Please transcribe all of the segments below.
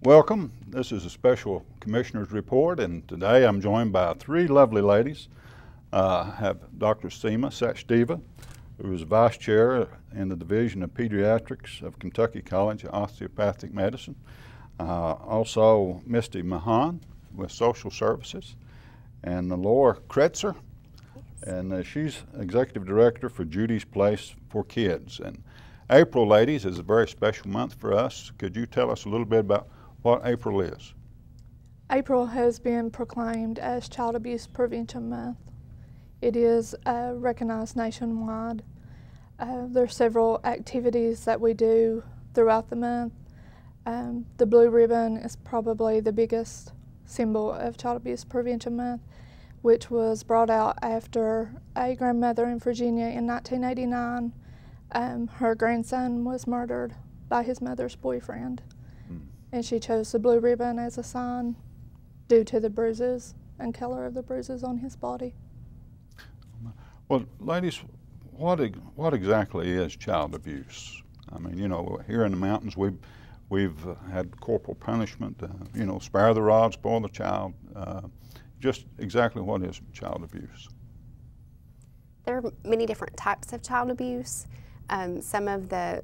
Welcome. This is a special Commissioner's Report, and today I'm joined by three lovely ladies. I have Dr. Seema Sachdeva, who is Vice Chair in the Division of Pediatrics of Kentucky College of Osteopathic Medicine. Also Misty Mahan with Social Services, and Laura Kretzer, and she's Executive Director for Judy's Place for Kids. And April, ladies, is a very special month for us. Could you tell us a little bit about what April is? April has been proclaimed as Child Abuse Prevention Month. It is recognized nationwide. There are several activities that we do throughout the month. The blue ribbon is probably the biggest symbol of Child Abuse Prevention Month, which was brought out after a grandmother in Virginia in 1989. Her grandson was murdered by his mother's boyfriend, and she chose the blue ribbon as a sign due to the bruises and color of the bruises on his body. Well, ladies, what exactly is child abuse? I mean, you know, here in the mountains we've had corporal punishment, you know, spare the rod, spoil the child. Just exactly what is child abuse? There are many different types of child abuse. Some of the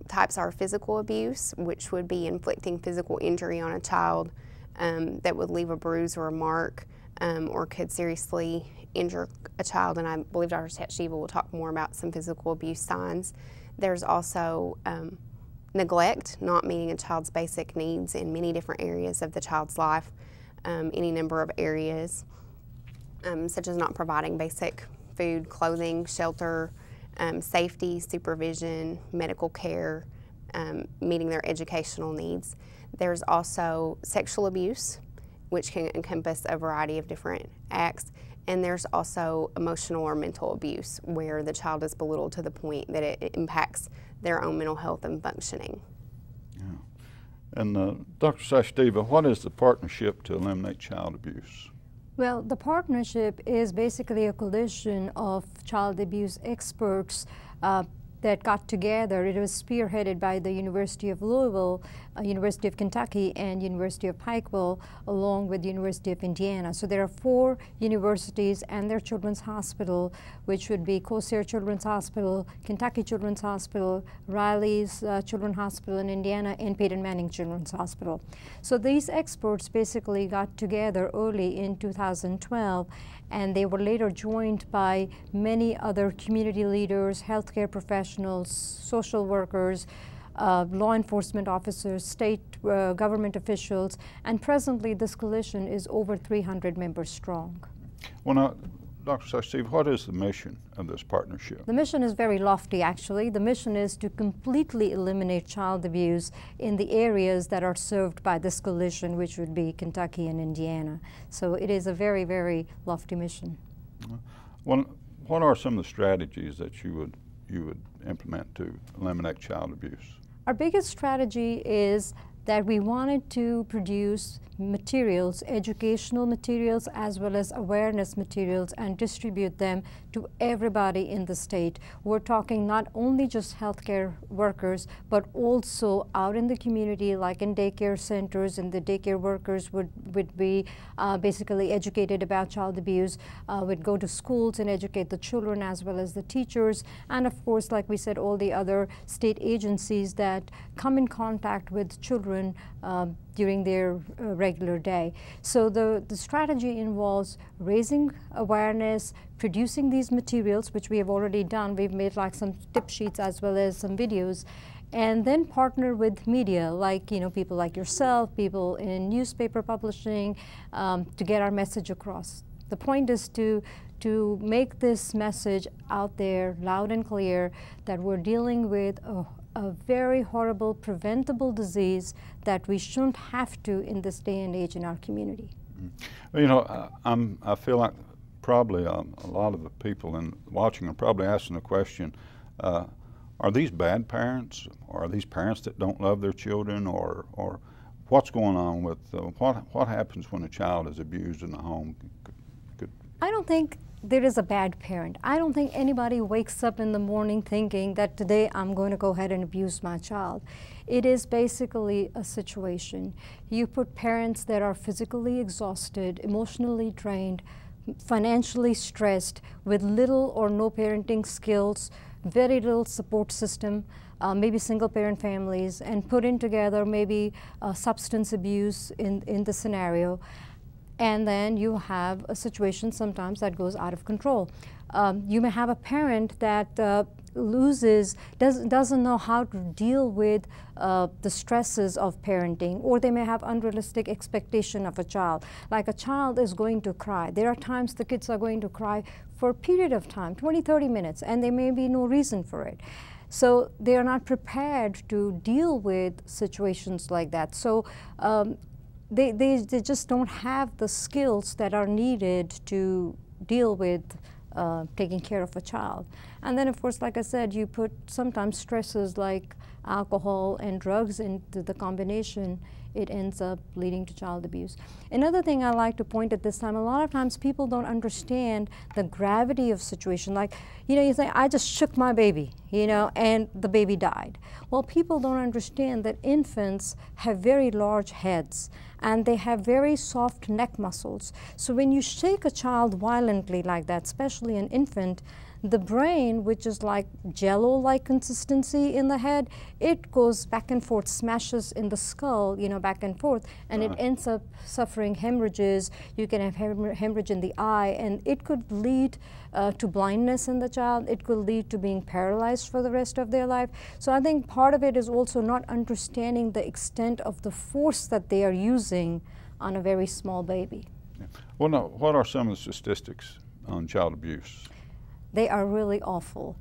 types are physical abuse, which would be inflicting physical injury on a child that would leave a bruise or a mark, or could seriously injure a child, and I believe Dr. Sachdeva will talk more about some physical abuse signs. There's also neglect, not meeting a child's basic needs in many different areas of the child's life, any number of areas, such as not providing basic food, clothing, shelter, safety, supervision, medical care, meeting their educational needs. There's also sexual abuse, which can encompass a variety of different acts. And there's also emotional or mental abuse, where the child is belittled to the point that it impacts their own mental health and functioning. Yeah. And Dr. Sachdeva, what is the Partnership to Eliminate Child Abuse? Well, the partnership is basically a coalition of child abuse experts that got together. It was spearheaded by the University of Louisville, University of Kentucky, and University of Pikeville, along with the University of Indiana. So there are 4 universities and their children's hospital, which would be Corsair Children's Hospital, Kentucky Children's Hospital, Riley's Children's Hospital in Indiana, and Peyton Manning Children's Hospital. So these experts basically got together early in 2012, and they were later joined by many other community leaders, healthcare professionals, social workers, law enforcement officers, state government officials, and presently this coalition is over 300 members strong. Well, now, Dr. Sachdeva, what is the mission of this partnership? The mission is very lofty, actually. The mission is to completely eliminate child abuse in the areas that are served by this coalition, which would be Kentucky and Indiana. So it is a very, very lofty mission. Well, what are some of the strategies that you would implement to eliminate child abuse? Our biggest strategy is that we wanted to produce materials, educational materials, as well as awareness materials, and distribute them to everybody in the state. We're talking not only just healthcare workers, but also out in the community, like in daycare centers, and the daycare workers would be basically educated about child abuse, would go to schools and educate the children as well as the teachers, and of course, like we said, all the other state agencies that come in contact with children during their regular day. So the strategy involves raising awareness, producing these materials, which we have already done. We've made like some tip sheets as well as some videos, and then partner with media, like, you know, people like yourself, people in newspaper publishing, to get our message across. The point is to make this message out there loud and clear that we're dealing with a very horrible preventable disease that we shouldn't have to in this day and age in our community. Well, you know, I feel like probably a lot of the people watching are probably asking the question, are these bad parents, or are these parents that don't love their children, or what's going on with, what happens when a child is abused in the home? I don't think there is a bad parent. I don't think anybody wakes up in the morning thinking that today I'm going to go ahead and abuse my child. It is basically a situation. You put parents that are physically exhausted, emotionally drained, financially stressed, with little or no parenting skills, very little support system, maybe single parent families, and put in together maybe substance abuse in the scenario. And then you have a situation sometimes that goes out of control. You may have a parent that doesn't know how to deal with the stresses of parenting, or they may have unrealistic expectation of a child. Like a child is going to cry. There are times the kids are going to cry for a period of time, 20, 30 minutes, and there may be no reason for it. So they are not prepared to deal with situations like that. So they just don't have the skills that are needed to deal with taking care of a child. And then, of course, like I said, you put sometimes stresses like alcohol and drugs into the combination, it ends up leading to child abuse. Another thing I like to point at this time, a lot of times people don't understand the gravity of situation. Like, you know, you say, I just shook my baby, you know, and the baby died. Well, people don't understand that infants have very large heads and they have very soft neck muscles. So when you shake a child violently like that, especially an infant, the brain, which is like jello-like consistency in the head, it goes back and forth, smashes in the skull, you know, back and forth, and it ends up suffering hemorrhages. You can have hemorrhage in the eye, and it could lead to blindness in the child. It could lead to being paralyzed for the rest of their life. So I think part of it is also not understanding the extent of the force that they are using on a very small baby. Yeah. Well, now, what are some of the statistics on child abuse? They are really awful.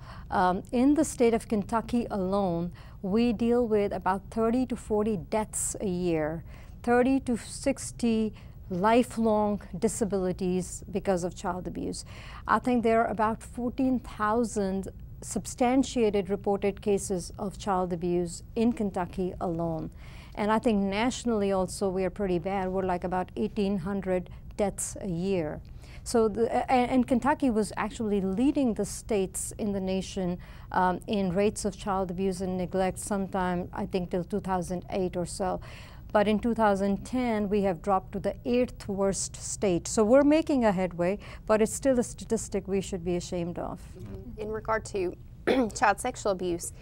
In the state of Kentucky alone, we deal with about 30 to 40 deaths a year, 30 to 60 lifelong disabilities because of child abuse. I think there are about 14,000 substantiated reported cases of child abuse in Kentucky alone. And I think nationally also we are pretty bad. We're like about 1,800 deaths a year. So, and Kentucky was actually leading the states in the nation in rates of child abuse and neglect sometime, I think, till 2008 or so. But in 2010, we have dropped to the 8th worst state. So we're making a headway, but it's still a statistic we should be ashamed of. In regard to child sexual abuse,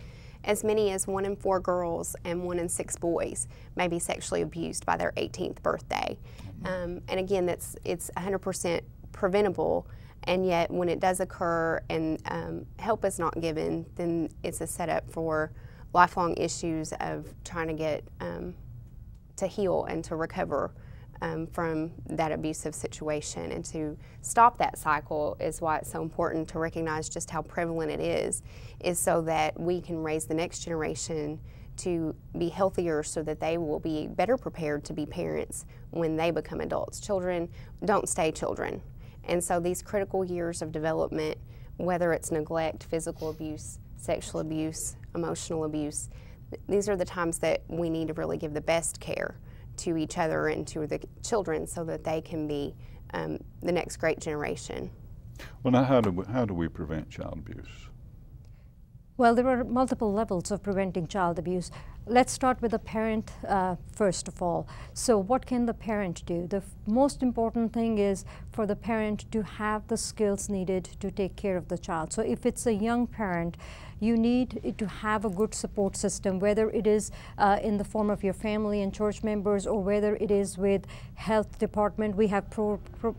as many as 1 in 4 girls and 1 in 6 boys may be sexually abused by their 18th birthday. And again, it's 100% preventable, and yet when it does occur and help is not given, then it's a setup for lifelong issues of trying to get to heal and to recover from that abusive situation. And to stop that cycle is why it's so important to recognize just how prevalent it is so that we can raise the next generation to be healthier so that they will be better prepared to be parents when they become adults. Children don't stay children. And so these critical years of development, whether it's neglect, physical abuse, sexual abuse, emotional abuse, these are the times that we need to really give the best care to each other and to the children so that they can be the next great generation. Well, now how do we prevent child abuse? Well, there are multiple levels of preventing child abuse. Let's start with the parent first of all. So what can the parent do? The most important thing is for the parent to have the skills needed to take care of the child. So if it's a young parent, you need to have a good support system, whether it is in the form of your family and church members or whether it is with health department. We have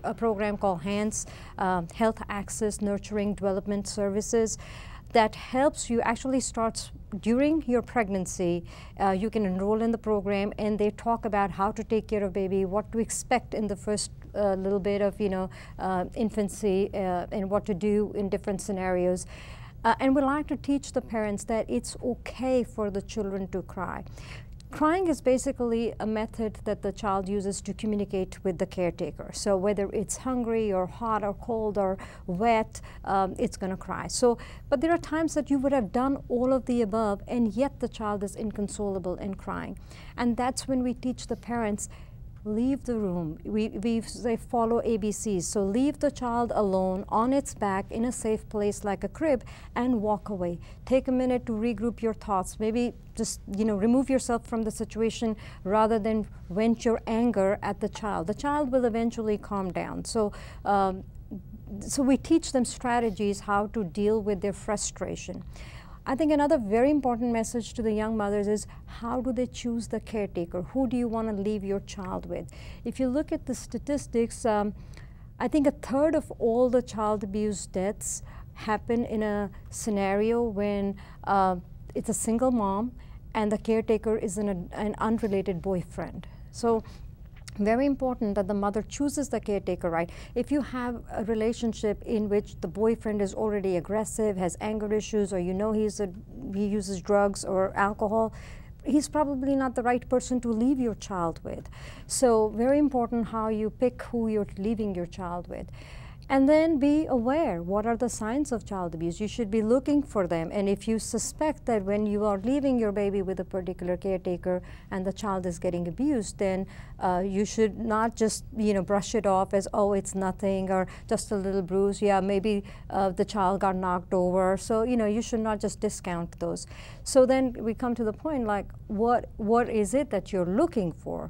a program called HANDS, Health Access Nurturing Development Services, that helps you actually starts during your pregnancy. You can enroll in the program and they talk about how to take care of baby, what to expect in the first little bit of infancy and what to do in different scenarios. And we like to teach the parents that it's okay for the children to cry. Crying is basically a method that the child uses to communicate with the caretaker. So whether it's hungry or hot or cold or wet, it's going to cry. So, but there are times that you would have done all of the above and yet the child is inconsolable and crying. And that's when we teach the parents, leave the room. We say follow ABCs. So leave the child alone on its back in a safe place like a crib and walk away. Take a minute to regroup your thoughts. Maybe just, remove yourself from the situation rather than vent your anger at the child. The child will eventually calm down. So we teach them strategies how to deal with their frustration. I think another very important message to the young mothers is how do they choose the caretaker? Who do you want to leave your child with? If you look at the statistics, I think 1/3 of all the child abuse deaths happen in a scenario when it's a single mom and the caretaker is an unrelated boyfriend. So very important that the mother chooses the caretaker right. If you have a relationship in which the boyfriend is already aggressive, has anger issues, or he uses drugs or alcohol, he's probably not the right person to leave your child with. So very important how you pick who you're leaving your child with. And then be aware, what are the signs of child abuse? You should be looking for them. And if you suspect that when you are leaving your baby with a particular caretaker and the child is getting abused, then you should not just brush it off as, oh, it's nothing, or just a little bruise. Yeah, maybe the child got knocked over. So you should not just discount those. So then we come to the point like, what is it that you're looking for?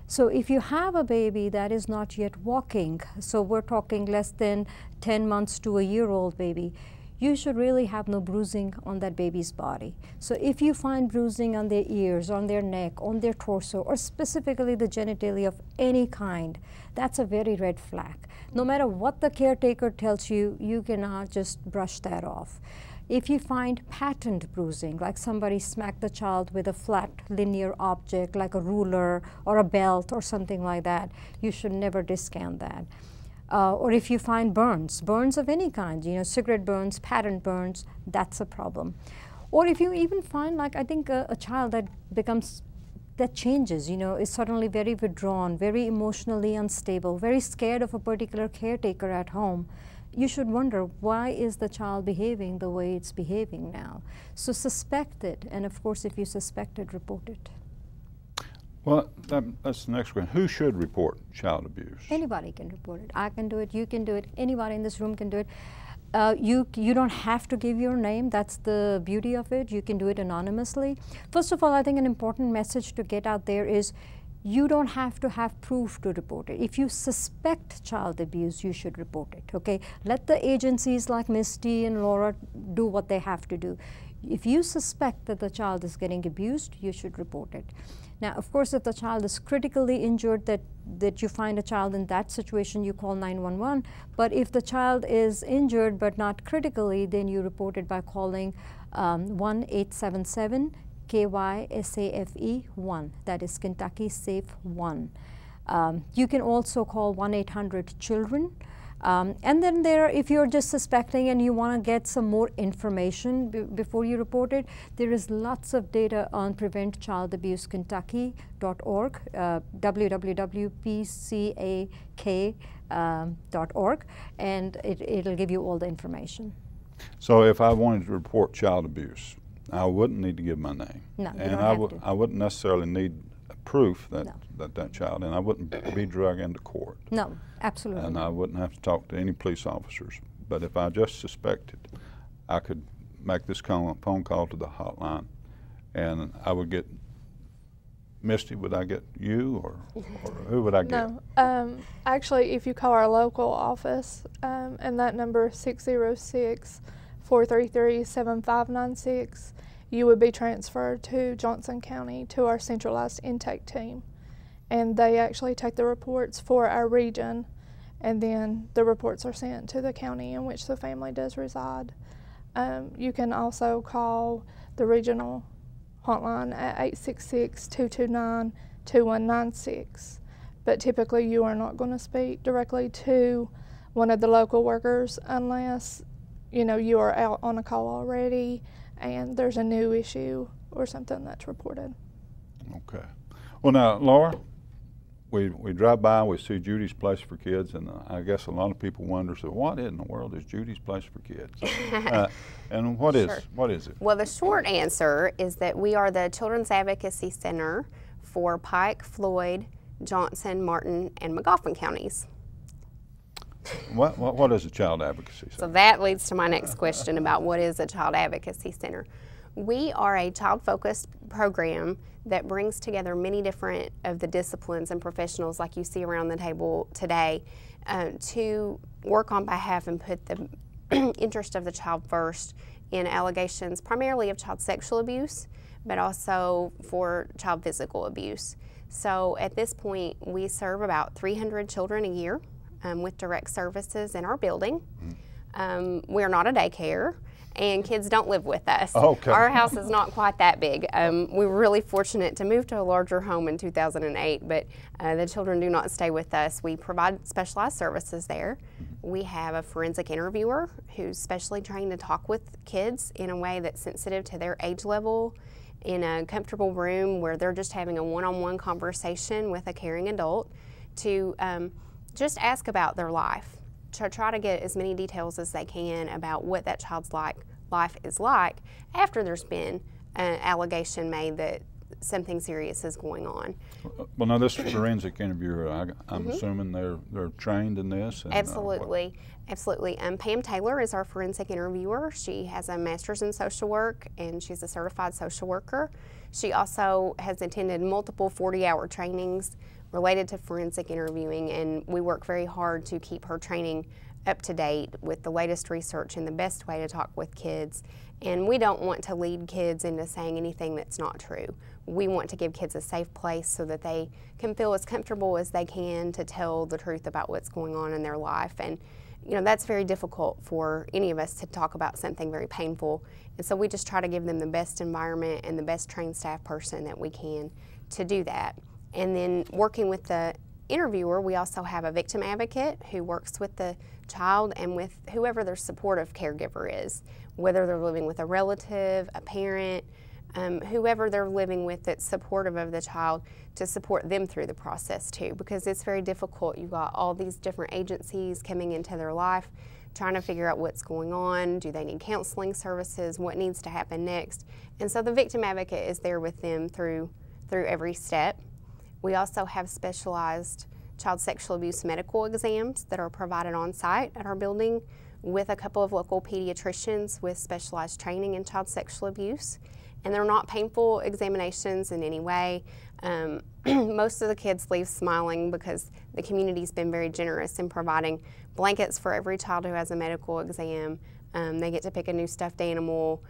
So if you have a baby that is not yet walking, so we're talking less than 10 months to a year-old baby, you should really have no bruising on that baby's body. So if you find bruising on their ears, on their neck, on their torso, or specifically the genitalia of any kind, that's a very red flag. No matter what the caretaker tells you, you cannot just brush that off. If you find patent bruising, like somebody smacked the child with a flat linear object like a ruler or a belt or something like that, you should never discount that. Or if you find burns of any kind, cigarette burns, patent burns, that's a problem. Or if you even find, like, I think a child that changes, is suddenly very withdrawn, very emotionally unstable, very scared of a particular caretaker at home, you should wonder, why is the child behaving the way it's behaving now? So suspect it, and of course, if you suspect it, report it. Well, that's the next question. Who should report child abuse? Anybody can report it. I can do it, you can do it, anybody in this room can do it. You don't have to give your name. That's the beauty of it. You can do it anonymously. First of all, I think an important message to get out there is you don't have to have proof to report it. If you suspect child abuse, you should report it, okay? Let the agencies like Misty and Laura do what they have to do. If you suspect that the child is getting abused, you should report it. Now, of course, if the child is critically injured, that you find a child in that situation, you call 911. But if the child is injured but not critically, then you report it by calling 1-877 KYSAFE1, that is Kentucky Safe 1. You can also call 1-800-CHILDREN. And then if you're just suspecting and you want to get some more information before you report it, there is lots of data on PreventChildAbuseKentucky.org, www.pcak.org, and it'll give you all the information. So if I wanted to report child abuse, I wouldn't need to give my name. No, you don't have to. I wouldn't necessarily need proof that, No. that child, and I wouldn't be dragged into court. No, absolutely. And I wouldn't have to talk to any police officers. But if I just suspected, I could make this phone call to the hotline, and I would get Misty. Would I get you, or who would I get? No, actually, if you call our local office, and that number is 606-433-7596, you would be transferred to Johnson County to our centralized intake team. And they actually take the reports for our region, and then the reports are sent to the county in which the family does reside. You can also call the regional hotline at 866-229-2196. But typically you are not going to speak directly to one of the local workers unless you are out on a call already and there's a new issue or something that's reported. Okay. Well, now, Laura, we drive by, we see Judy's Place for Kids, and I guess a lot of people wonder, so what in the world is Judy's Place for Kids? And what is it? Well, the short answer is that we are the Children's Advocacy Center for Pike, Floyd, Johnson, Martin, and Magoffin counties. What is a child advocacy center? So that leads to my next question about what is a child advocacy center. We are a child-focused program that brings together many different of the disciplines and professionals like you see around the table today to work on behalf and put the interest of the child first in allegations primarily of child sexual abuse, but also for child physical abuse. So at this point, we serve about 300 children a year with direct services in our building. We're not a daycare, and kids don't live with us. Okay. Our house is not quite that big. We were really fortunate to move to a larger home in 2008, but the children do not stay with us. We provide specialized services there. We have a forensic interviewer who's specially trained to talk with kids in a way that's sensitive to their age level, in a comfortable room where they're just having a one-on-one conversation with a caring adult to just ask about their life, to try to get as many details as they can about what that child's life is like after there's been an allegation made that something serious is going on. Well, now this forensic interviewer, I'm assuming they're trained in this? And, Absolutely. Absolutely. Pam Taylor is our forensic interviewer. She has a master's in social work and she's a certified social worker. She also has attended multiple 40-hour trainings related to forensic interviewing, and we work very hard to keep her training up to date with the latest research and the best way to talk with kids. And we don't want to lead kids into saying anything that's not true. We want to give kids a safe place so that they can feel as comfortable as they can to tell the truth about what's going on in their life. And you know, that's very difficult for any of us to talk about something very painful. And so we just try to give them the best environment and the best trained staff person that we can to do that. And then working with the interviewer, we also have a victim advocate who works with the child and with whoever their supportive caregiver is, whether they're living with a relative, a parent, whoever they're living with that's supportive of the child, to support them through the process too, because it's very difficult. You've got all these different agencies coming into their life, trying to figure out what's going on, do they need counseling services, what needs to happen next. And so the victim advocate is there with them through every step. We also have specialized child sexual abuse medical exams that are provided on site at our building with a couple of local pediatricians with specialized training in child sexual abuse. And they're not painful examinations in any way. Most of the kids leave smiling because the community's been very generous in providing blankets for every child who has a medical exam. They get to pick a new stuffed animal.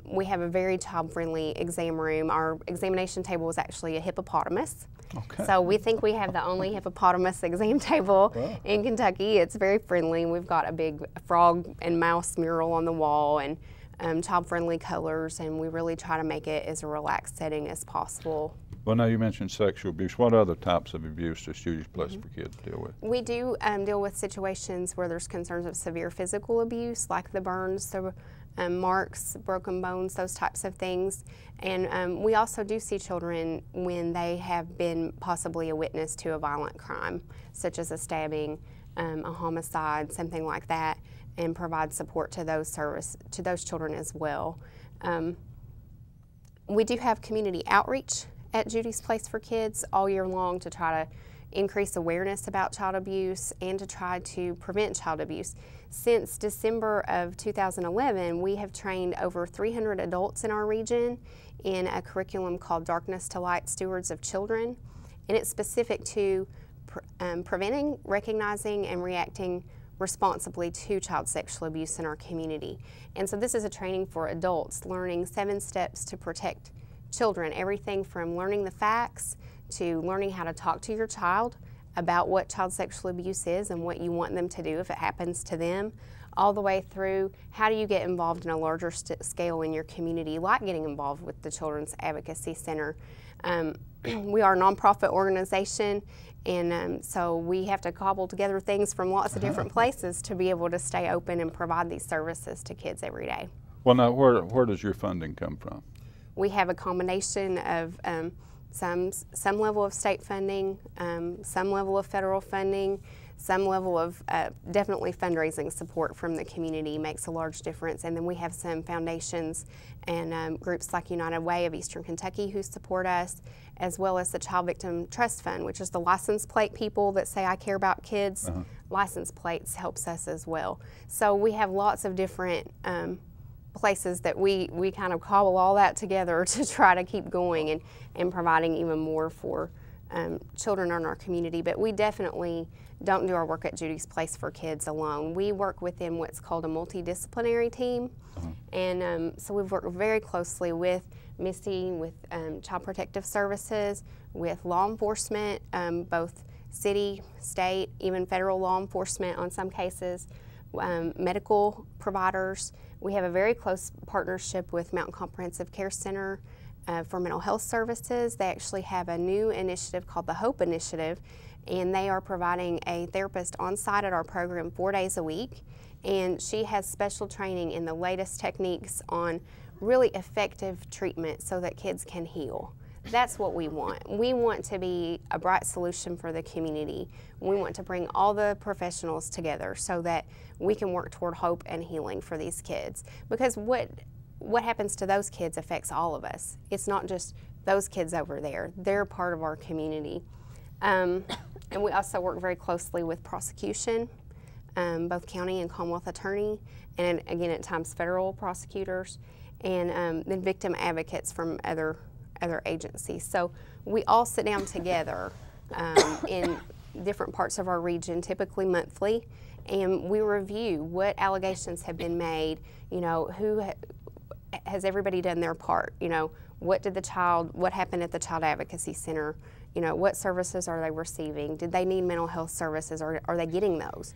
We have a very child-friendly exam room. Our examination table is actually a hippopotamus. Okay. So we think we have the only hippopotamus exam table in Kentucky. It's very friendly. We've got a big frog and mouse mural on the wall and child-friendly colors, and we really try to make it as a relaxed setting as possible. Well, now you mentioned sexual abuse. What other types of abuse does Judy's Place for Kids deal with? We do deal with situations where there's concerns of severe physical abuse, like the burns, the marks, broken bones, those types of things. And we also do see children when they have been possibly a witness to a violent crime, such as a stabbing, a homicide, something like that, and provide support to those children as well. We do have community outreach at Judy's Place for Kids all year long to try to increase awareness about child abuse and to try to prevent child abuse. Since December of 2011, we have trained over 300 adults in our region in a curriculum called Darkness to Light Stewards of Children, and it's specific to preventing, recognizing, and reacting responsibly to child sexual abuse in our community. And so this is a training for adults, learning 7 steps to protect children, everything from learning the facts to learning how to talk to your child about what child sexual abuse is and what you want them to do if it happens to them, all the way through how do you get involved in a larger scale in your community, like getting involved with the Children's Advocacy Center. We are a nonprofit organization, and so we have to cobble together things from lots of different places to be able to stay open and provide these services to kids every day. Well, now where does your funding come from? We have a combination of some level of state funding, some level of federal funding, some level of definitely fundraising support from the community makes a large difference. And then we have some foundations and groups like United Way of Eastern Kentucky who support us, as well as the Child Victim Trust Fund, which is the license plate people that say, I care about kids. License plates helps us as well. So we have lots of different places that we kind of cobble all that together to try to keep going and providing even more for children in our community. But we definitely don't do our work at Judy's Place for Kids alone. We work within what's called a multidisciplinary team. And so we've worked very closely with Misty, with Child Protective Services, with law enforcement, both city, state, even federal law enforcement on some cases, medical providers. We have a very close partnership with Mountain Comprehensive Care Center for mental health services. They actually have a new initiative called the HOPE Initiative, and they are providing a therapist on site at our program 4 days a week. And she has special training in the latest techniques on really effective treatment so that kids can heal. That's what we want. We want to be a bright solution for the community. We want to bring all the professionals together so that we can work toward hope and healing for these kids. Because what happens to those kids affects all of us. It's not just those kids over there. They're part of our community. And we also work very closely with prosecution, both county and Commonwealth attorney, and again at times federal prosecutors, and then victim advocates from other agencies. So we all sit down together in different parts of our region, typically monthly, and we review what allegations have been made, you know, has everybody done their part, you know, what happened at the Child Advocacy Center, you know, what services are they receiving, did they need mental health services, or are they getting those?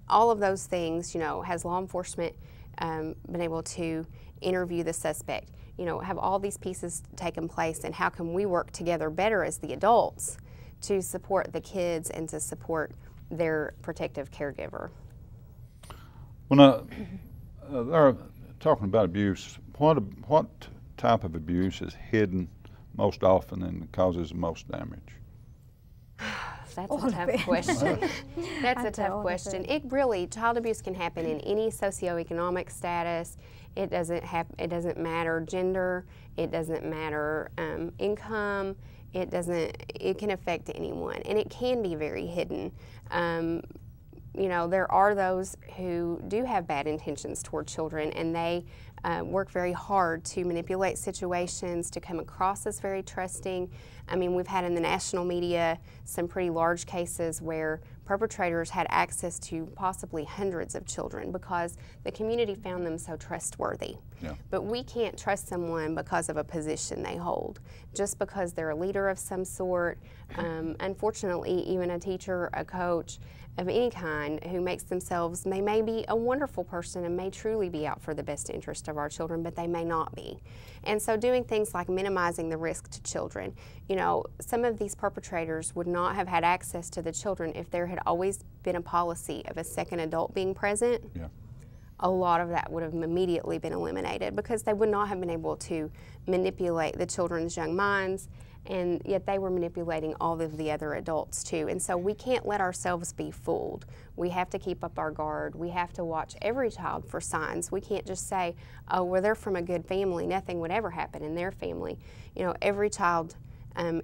All of those things, you know, has law enforcement been able to interview the suspect, you know, have all these pieces taken place, and how can we work together better as the adults to support the kids and to support their protective caregiver. Well, now, they're talking about abuse. What type of abuse is hidden most often and causes the most damage? That's a tough question. That's a tough question. It really, child abuse can happen in any socioeconomic status. It doesn't matter gender. It doesn't matter income. It can affect anyone, and it can be very hidden. You know, there are those who do have bad intentions toward children, and they work very hard to manipulate situations, to come across as very trusting. I mean, we've had in the national media some pretty large cases where perpetrators had access to possibly hundreds of children because the community found them so trustworthy. Yeah. But we can't trust someone because of a position they hold, just because they're a leader of some sort. Unfortunately, even a teacher, a coach of any kind who makes themselves, they may be a wonderful person and may truly be out for the best interest of our children, but they may not be. And so doing things like minimizing the risk to children, you know, some of these perpetrators would not have had access to the children if there had always been a policy of a second adult being present. Yeah. A lot of that would have immediately been eliminated because they would not have been able to manipulate the children's young minds, and yet they were manipulating all of the other adults too. And so we can't let ourselves be fooled. We have to keep up our guard. We have to watch every child for signs. We can't just say, oh, well, they're from a good family, nothing would ever happen in their family. You know, every child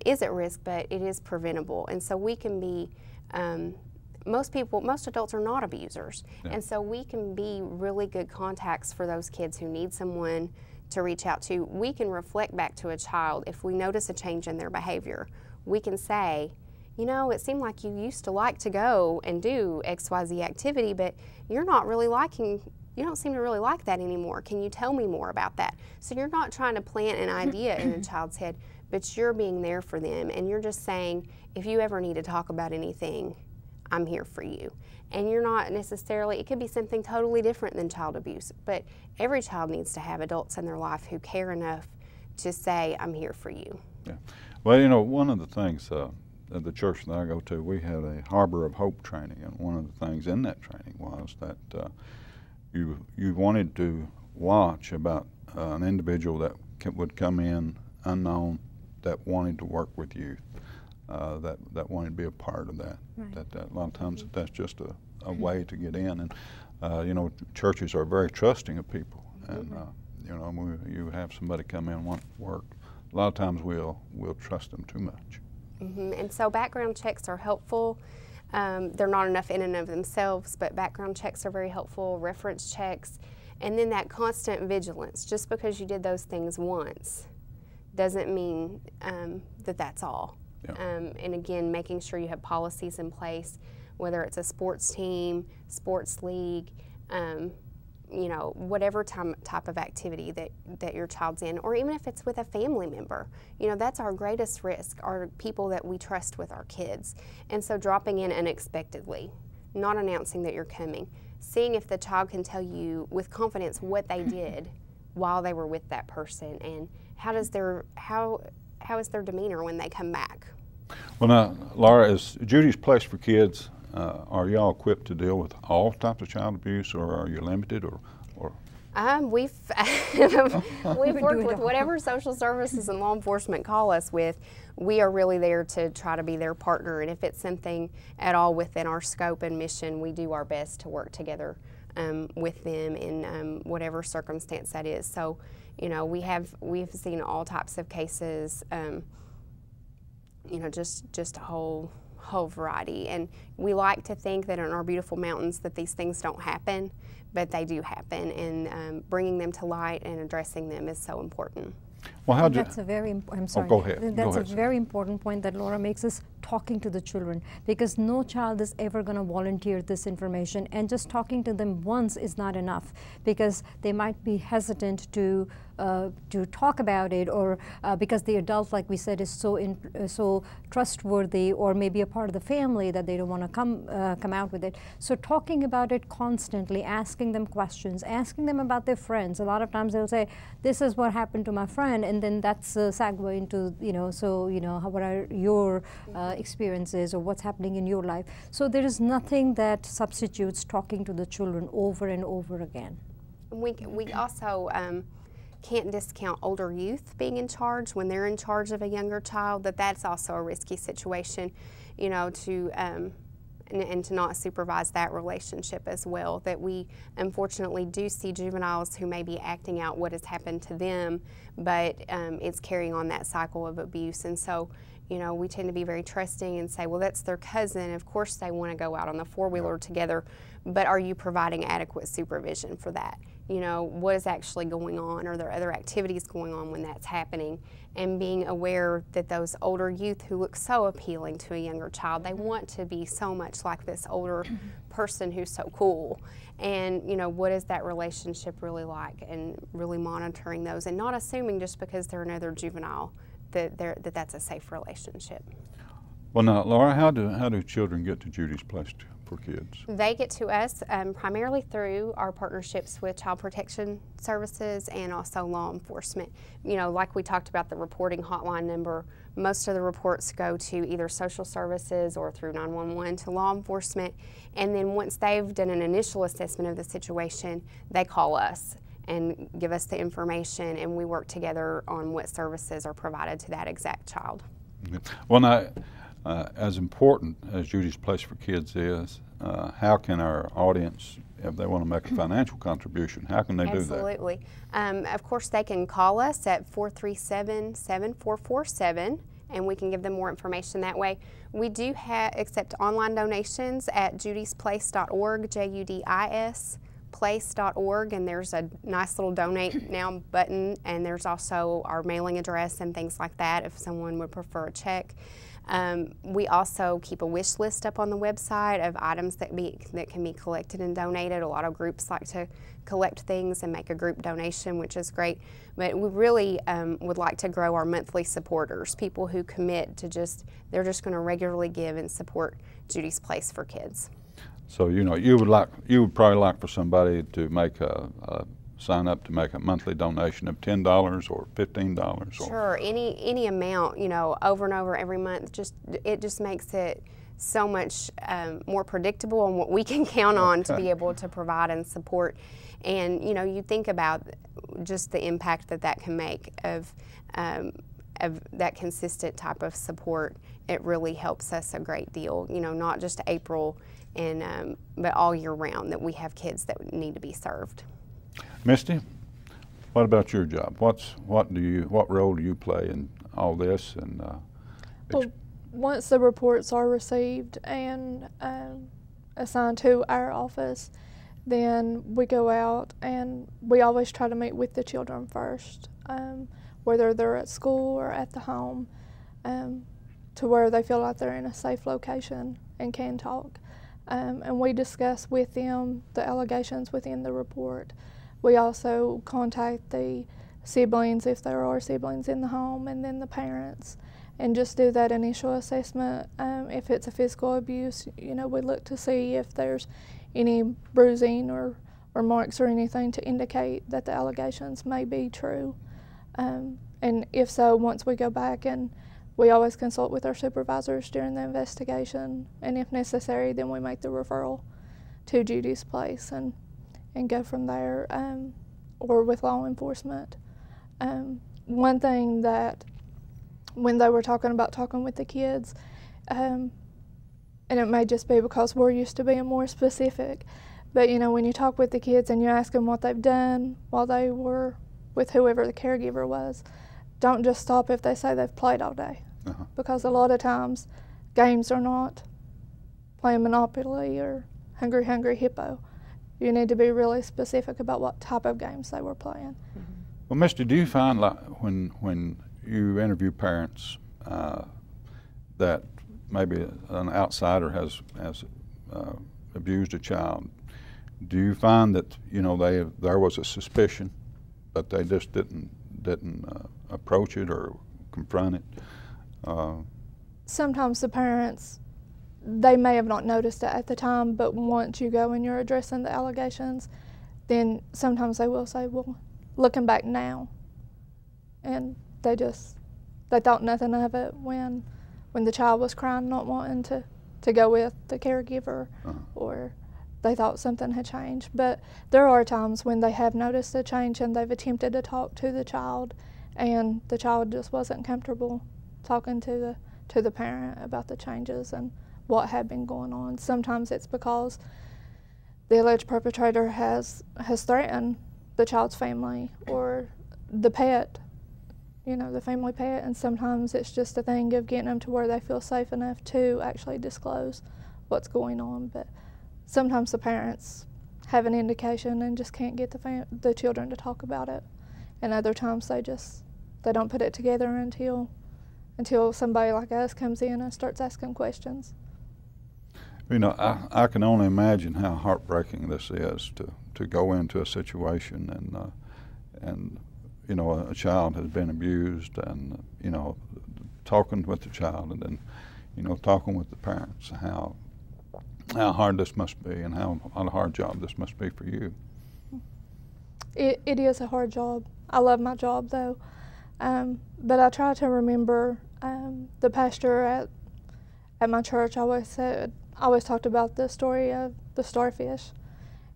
is at risk, but it is preventable. And so we can be, most adults are not abusers. Yeah. And so we can be really good contacts for those kids who need someone to reach out to. We can reflect back to a child if we notice a change in their behavior. We can say, you know, it seemed like you used to like to go and do XYZ activity, but you don't seem to really like that anymore. Can you tell me more about that? So you're not trying to plant an idea in a child's head, but you're being there for them, and you're just saying, if you ever need to talk about anything, I'm here for you. And you're not necessarily, it could be something totally different than child abuse, but every child needs to have adults in their life who care enough to say, I'm here for you. Yeah. Well, you know, one of the things at the church that I go to, we had a Harbor of Hope training, and one of the things in that training was that you wanted to watch about an individual that would come in unknown that wanted to work with youth. that wanted to be a part of that. Right. That a lot of times that's just a way to get in, and you know, churches are very trusting of people, and you know, when you have somebody come in and want work, a lot of times we'll trust them too much. And so background checks are helpful. They're not enough in and of themselves, but background checks are very helpful, reference checks, and then that constant vigilance. Just because you did those things once doesn't mean that that's all. Yeah. And again, making sure you have policies in place, whether it's a sports team, sports league, you know, whatever type of activity that your child's in, or even if it's with a family member. You know, that's our greatest risk, are people that we trust with our kids. And so dropping in unexpectedly, not announcing that you're coming, seeing if the child can tell you with confidence what they did while they were with that person, and how is their demeanor when they come back. Well, now, Laura, is Judy's Place for Kids, are y'all equipped to deal with all types of child abuse, or are you limited, or? We've worked with whatever social services and law enforcement call us with. We are really there to try to be their partner, and if it's something at all within our scope and mission, we do our best to work together with them in whatever circumstance that is. So, you know, we've seen all types of cases. You know, just a whole variety, and we like to think that in our beautiful mountains that these things don't happen, but they do happen, and bringing them to light and addressing them is so important. Well, that's a very I'm sorry. Go ahead. That's a very important point that Laura makes, is talking to the children, because no child is ever going to volunteer this information, and just talking to them once is not enough, because they might be hesitant to talk about it, or because the adult, like we said, is so trustworthy, or maybe a part of the family, that they don't want to come out with it. So talking about it constantly, asking them questions, asking them about their friends. A lot of times they'll say, "This is what happened to my friend," and then that's a segue into, you know, so, you know, what are your experiences, or what's happening in your life. So there is nothing that substitutes talking to the children over and over again. We also can't discount older youth being in charge. When they're in charge of a younger child, that's also a risky situation, you know, to and to not supervise that relationship as well. That we unfortunately do see juveniles who may be acting out what has happened to them, but it's carrying on that cycle of abuse. And so, you know, we tend to be very trusting and say, well, that's their cousin. Of course they want to go out on the four-wheeler together, but are you providing adequate supervision for that? You know, what is actually going on? Are there other activities going on when that's happening? And being aware that those older youth who look so appealing to a younger child, they want to be so much like this older person who's so cool. And, you know, what is that relationship really like? And really monitoring those, and not assuming just because they're another juvenile that that's a safe relationship. Well, now, Laura, how do children get to Judy's Place for Kids? They get to us primarily through our partnerships with Child Protection Services and also law enforcement. You know, like we talked about the reporting hotline number, most of the reports go to either social services or through 911 to law enforcement, and then once they've done an initial assessment of the situation, they call us and give us the information, and we work together on what services are provided to that exact child. Well, now, as important as Judy's Place for Kids is, how can our audience, if they want to make a financial contribution, how can they do that? Absolutely. Of course, they can call us at 437-7447, and we can give them more information that way. We do accept online donations at judysplace.org, Judis place.org, and there's a nice little donate now button, and there's also our mailing address and things like that if someone would prefer a check. We also keep a wish list up on the website of items that can be collected and donated. A lot of groups like to collect things and make a group donation, which is great. But we really would like to grow our monthly supporters, people who commit to they're just going to regularly give and support Judy's Place for Kids. So, you know, you would probably like for somebody to make sign up to make a monthly donation of $10 or $15. Sure, any amount, you know, over and over every month. It just makes it so much more predictable and what we can count on to be able to provide and support. And you know, you think about just the impact that can make of that consistent type of support it really helps us a great deal, you know, not just April, and but all year round that we have kids that need to be served. Misty, what about your job? What role do you play in all this? And well, once the reports are received and assigned to our office, then we go out and we always try to meet with the children first, whether they're at school or at the home, to where they feel like they're in a safe location and can talk. And we discuss with them the allegations within the report. We also contact the siblings if there are siblings in the home, and then the parents, and just do that initial assessment. If it's a physical abuse, you know, we look to see if there's any bruising or marks or anything to indicate that the allegations may be true. And if so, once we go back, and we always consult with our supervisors during the investigation, and if necessary, then we make the referral to Judy's place and go from there, or with law enforcement. One thing that, when they were talking about talking with the kids, and it may just be because we're used to being more specific, but you know, when you talk with the kids and you ask them what they've done while they were with whoever the caregiver was, don't just stop if they say they've played all day. Because a lot of times games are not playing Monopoly or Hungry Hungry Hippo. You need to be really specific about what type of games they were playing. Well, Misty, do you find, like, when you interview parents that maybe an outsider has abused a child, do you find that, you know, there was a suspicion, but they just didn't approach it or confront it? Sometimes the parents, they may have not noticed it at the time, but once you go and you're addressing the allegations, then sometimes they will say, well, looking back now, and they thought nothing of it when the child was crying, not wanting to go with the caregiver, or they thought something had changed. But there are times when they have noticed a change and they've attempted to talk to the child, and the child just wasn't comfortable talking to the parent about the changes and what had been going on. Sometimes it's because the alleged perpetrator has threatened the child's family or the pet, you know, the family pet, and sometimes it's just a thing of getting them to where they feel safe enough to actually disclose what's going on. But sometimes the parents have an indication and just can't get the children to talk about it, and other times they don't put it together until somebody like us comes in and starts asking questions. You know, I can only imagine how heartbreaking this is to go into a situation and you know, a child has been abused, and you know, talking with the child, and then you know, talking with the parents, how hard this must be, and how a hard job this must be for you. It is a hard job. I love my job though, but I try to remember the pastor at my church always talked about the story of the starfish,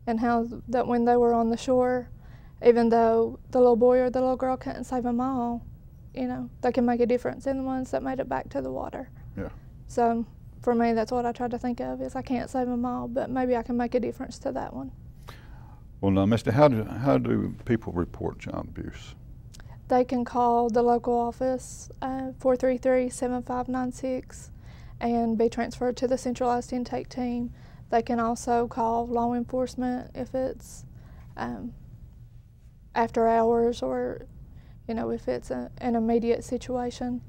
and how that when they were on the shore, even though the little boy or the little girl couldn't save them all, you know, they can make a difference in the ones that made it back to the water. Yeah. So for me, that's what I try to think of, is I can't save them all, but maybe I can make a difference to that one. Well, now, Misty, how do people report child abuse? They can call the local office, 433-7596, and be transferred to the centralized intake team. They can also call law enforcement if it's after hours, or you know, if it's an immediate situation.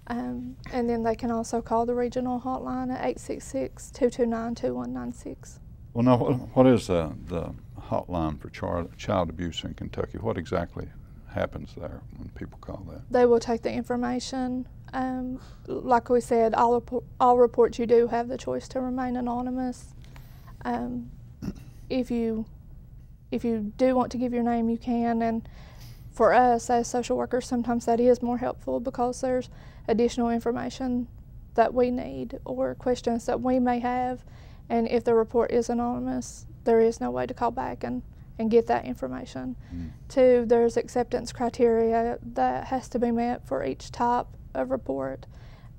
And then they can also call the regional hotline at 866-229-2196. Well, now, what is the hotline for child abuse in Kentucky? What exactly happens there when people call that? They will take the information. Like we said, all reports, you do have the choice to remain anonymous. If you do want to give your name, you can, and for us as social workers, sometimes that is more helpful because there's additional information that we need or questions that we may have, and if the report is anonymous, there is no way to call back and get that information. Two, there's acceptance criteria that has to be met for each type of report.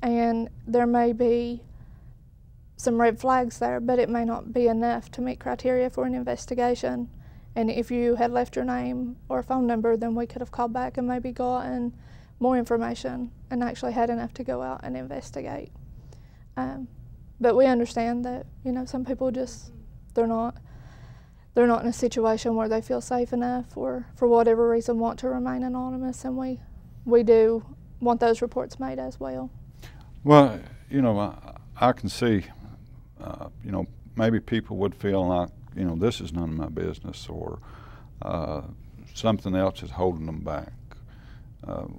and there may be some red flags there, but it may not be enough to meet criteria for an investigation. And if you had left your name or phone number, then we could have called back and maybe gotten more information and actually had enough to go out and investigate. But we understand that, you know, some people just, they're not in a situation where they feel safe enough, or for whatever reason want to remain anonymous, and we do want those reports made as well. Well, you know, I can see, you know, maybe people would feel like, you know, this is none of my business, or something else is holding them back.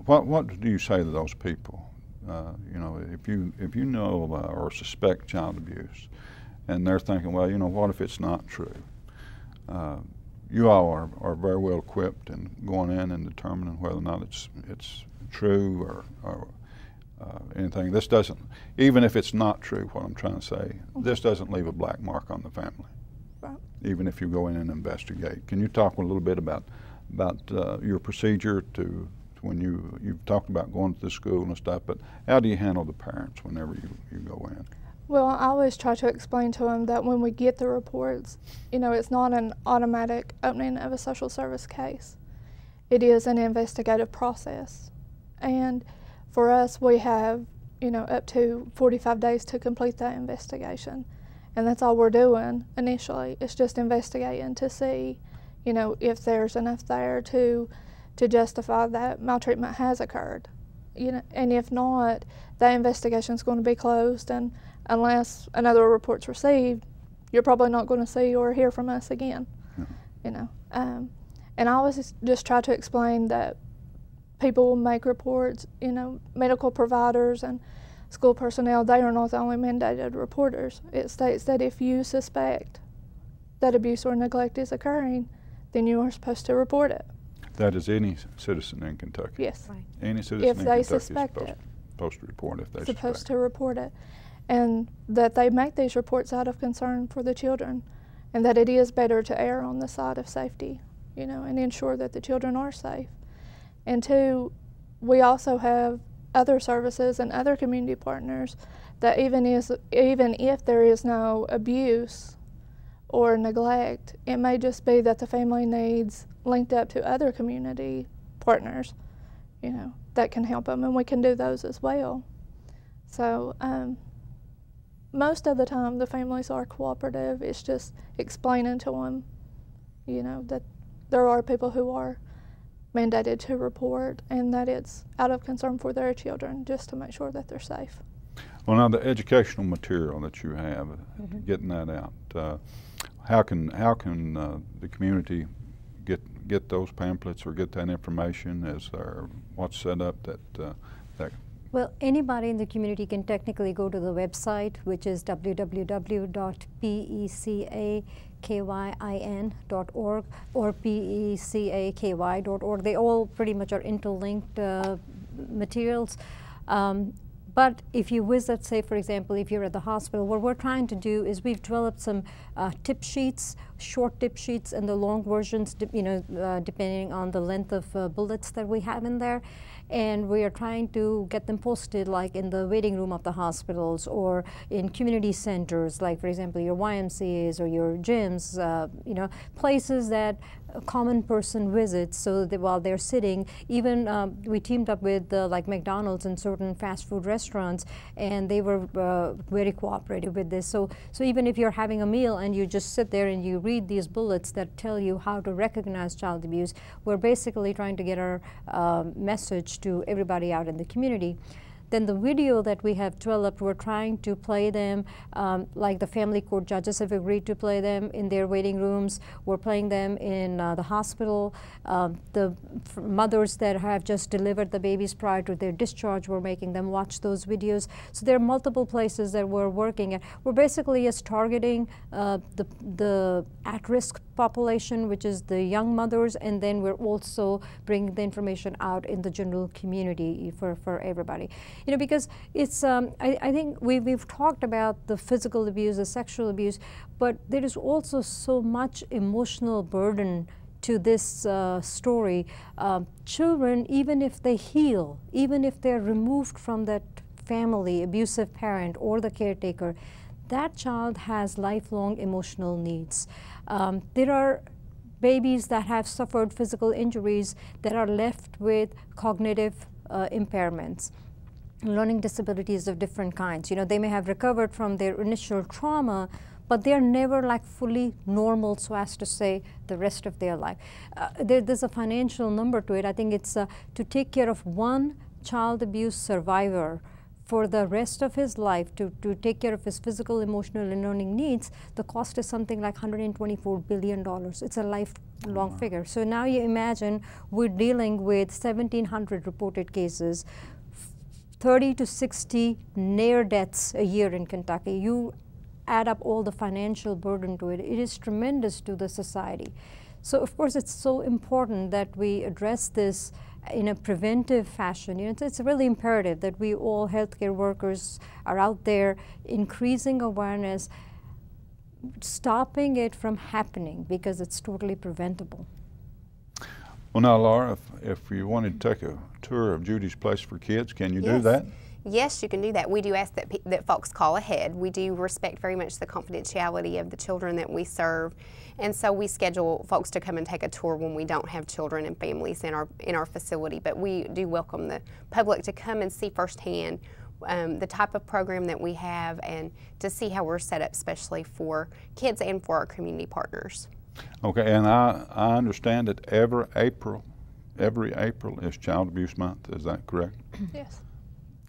What do you say to those people? You know, if you know or suspect child abuse, and they're thinking, well, you know, what if it's not true? You all are very well equipped in going in and determining whether or not it's true or anything. This doesn't, even if it's not true, what I'm trying to say, this doesn't leave a black mark on the family. Right. Even if you go in and investigate. Can you talk a little bit about your procedure to when you've talked about going to the school and stuff, but how do you handle the parents whenever you go in? Well, I always try to explain to them that when we get the reports, you know, it's not an automatic opening of a social service case. It is an investigative process. And for us, we have, you know, up to 45 days to complete that investigation. And that's all we're doing initially. It's just investigating to see, you know, if there's enough there to justify that maltreatment has occurred. You know, and if not, that investigation is going to be closed, and unless another report's received, you're probably not going to see or hear from us again. Mm-hmm. You know, and I always just try to explain that people will make reports. You know, medical providers and school personnel, they are not the only mandated reporters. It states that if you suspect that abuse or neglect is occurring, then you are supposed to report it. That is any citizen in Kentucky. Yes. Right. Any citizen If in they Kentucky suspect is it. supposed to report if they Supposed suspect. to report it. And that they make these reports out of concern for the children, and that it is better to err on the side of safety, you know, and ensure that the children are safe. And two, we also have other services and other community partners that even if there is no abuse or neglect, it may just be that the family needs linked up to other community partners, you know, that can help them, and we can do those as well. So most of the time the families are cooperative. It's just explaining to them, you know, that there are people who are mandated to report, and that it's out of concern for their children, just to make sure that they're safe. Well, now the educational material that you have, getting that out, how can the community get those pamphlets or get that information? Is there what's set up that Well, anybody in the community can technically go to the website, which is www.pecakyin.org or pecaky.org. They all pretty much are interlinked materials. But if you visit, say, for example, if you're at the hospital, what we're trying to do is we've developed some tip sheets, short tip sheets, and the long versions, depending on the length of bullets that we have in there. And we are trying to get them posted like in the waiting room of the hospitals or in community centers, like, for example, your YMCAs or your gyms, places that a common person visits, so that while they're sitting, even we teamed up with like McDonald's and certain fast food restaurants, and they were very cooperative with this. So even if you're having a meal and you just sit there and you read these bullets that tell you how to recognize child abuse, we're basically trying to get our message to everybody out in the community. Then the video that we have developed, we're trying to play them like the family court judges have agreed to play them in their waiting rooms. We're playing them in the hospital. The mothers that have just delivered the babies prior to their discharge, we're making them watch those videos. So there are multiple places that we're working at. We're basically just targeting the at-risk population, which is the young mothers, and then we're also bringing the information out in the general community for everybody. Because it's, I think we've talked about the physical abuse, the sexual abuse, but there is also so much emotional burden to this story. Children, even if they heal, even if they're removed from that family, abusive parent, or the caretaker, that child has lifelong emotional needs. There are babies that have suffered physical injuries that are left with cognitive impairments, learning disabilities of different kinds. You know, they may have recovered from their initial trauma, but they're never like fully normal, so as to say, the rest of their life. There's a financial number to it. I think it's to take care of one child abuse survivor for the rest of his life, to take care of his physical, emotional, and learning needs, the cost is something like $124 billion. It's a lifelong figure. So now you imagine we're dealing with 1,700 reported cases, 30 to 60 near deaths a year in Kentucky. You add up all the financial burden to it, it is tremendous to the society. So of course it's so important that we address this in a preventive fashion. You know, it's really imperative that we all healthcare workers are out there increasing awareness, stopping it from happening, because it's totally preventable. Well, now, Laura, if you wanted to take a tour of Judy's Place for Kids, can you do Yes. that? Yes, you can do that. We do ask that folks call ahead. We do respect very much the confidentiality of the children that we serve, and so we schedule folks to come and take a tour when we don't have children and families in our facility. But we do welcome the public to come and see firsthand the type of program that we have, and to see how we're set up especially for kids and for our community partners. Okay, and I understand that every April is Child Abuse Month. Is that correct? Yes.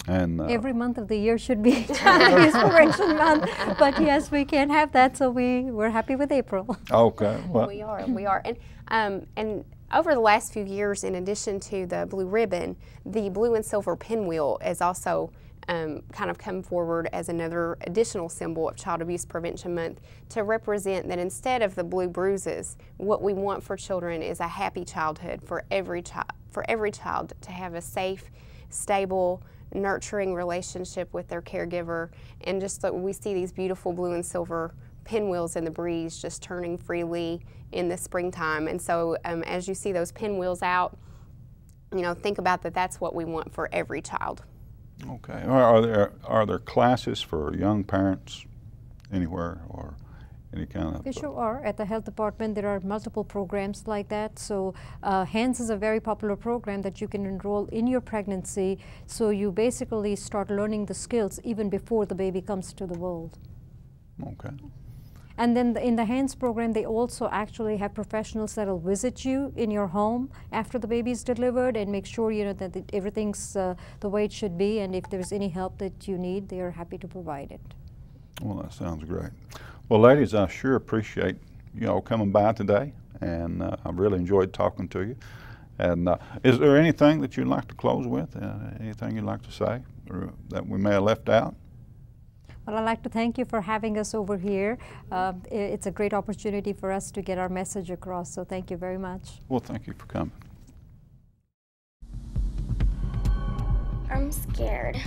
And Every month of the year should be Child Abuse Prevention Month, but yes, we can't have that, so we're happy with April. okay, well, We are, and over the last few years, in addition to the blue ribbon, the blue and silver pinwheel has also kind of come forward as another additional symbol of Child Abuse Prevention Month, to represent that instead of the blue bruises, what we want for children is a happy childhood for every child to have a safe, stable, nurturing relationship with their caregiver. And just that we see these beautiful blue and silver pinwheels in the breeze just turning freely in the springtime. And so as you see those pinwheels out, you know, think about that. That's what we want for every child. okay. Are there classes for young parents anywhere, or any kind of? They sure are. At the health department, there are multiple programs like that. So HANDS is a very popular program that you can enroll in your pregnancy. So you basically start learning the skills even before the baby comes to the world. Okay. And then in the HANDS program, they also actually have professionals that will visit you in your home after the baby is delivered and make sure, you know, that everything's the way it should be. And if there's any help that you need, they are happy to provide it. Well, that sounds great. Well, ladies, I sure appreciate you all coming by today, and I really enjoyed talking to you. And is there anything that you'd like to close with? Anything you'd like to say, or that we may have left out? Well, I'd like to thank you for having us over here. It's a great opportunity for us to get our message across, so thank you very much. Well, thank you for coming. I'm scared.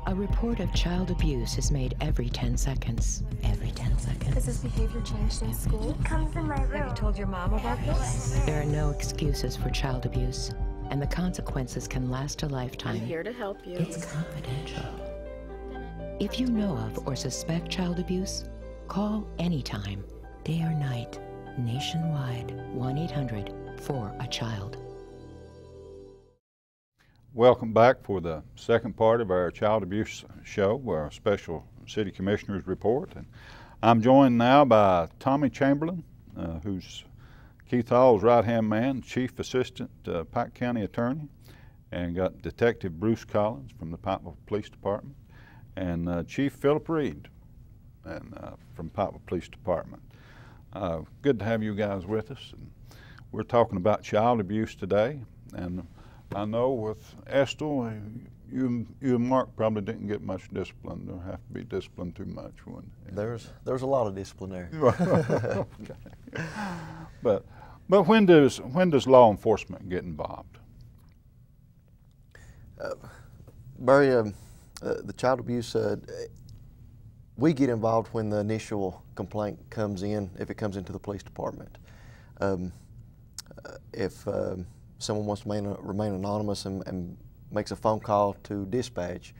A report of child abuse is made every 10 seconds. Every 10 seconds. Has his behavior changed in school? He comes in my room. Have you told your mom about this? There are no excuses for child abuse, and the consequences can last a lifetime. I'm here to help you. It's confidential. If you know of or suspect child abuse, call anytime, day or night, nationwide, 1-800-4-A-CHILD. Welcome back for the second part of our Child Abuse Show, our special City Commissioners Report. And I'm joined now by Tommy Chamberlain, who's Keith Hall's right-hand man, Chief Assistant Pike County Attorney, and got Detective Bruce Collins from the Pikeville Police Department, and Chief Philip Reed from Pikeville Police Department. Good to have you guys with us. And we're talking about child abuse today, and I know with Estill, you and Mark probably didn't get much discipline, or have to be disciplined too much. There's a lot of discipline there. Okay. But when does law enforcement get involved? Barry, the child abuse, we get involved when the initial complaint comes in, if it comes into the police department. If someone wants to remain anonymous and makes a phone call to dispatch,